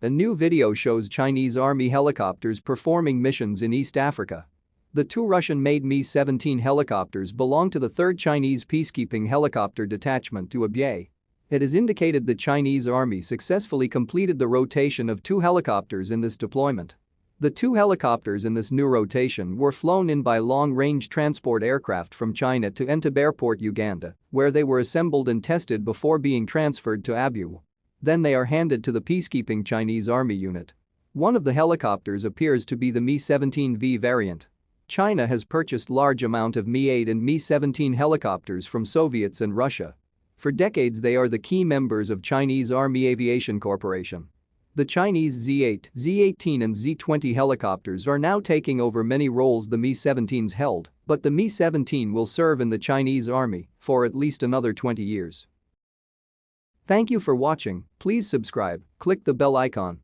A new video shows Chinese Army helicopters performing missions in East Africa. The two Russian-made Mi-17 helicopters belong to the 3rd Chinese Peacekeeping Helicopter Detachment to Abyei. It is indicated the Chinese Army successfully completed the rotation of 2 helicopters in this deployment. The 2 helicopters in this new rotation were flown in by long-range transport aircraft from China to Entebbe Airport, Uganda, where they were assembled and tested before being transferred to Abyeiwe. Then they are handed to the peacekeeping Chinese Army unit. One of the helicopters appears to be the Mi-17V variant. China has purchased large amount of Mi-8 and Mi-17 helicopters from Soviets and Russia. For decades they are the key members of Chinese Army Aviation Corporation. The Chinese Z-8, Z-18 and Z-20 helicopters are now taking over many roles the Mi-17s held, but the Mi-17 will serve in the Chinese Army for at least another 20 years. Thank you for watching. Please subscribe, click the bell icon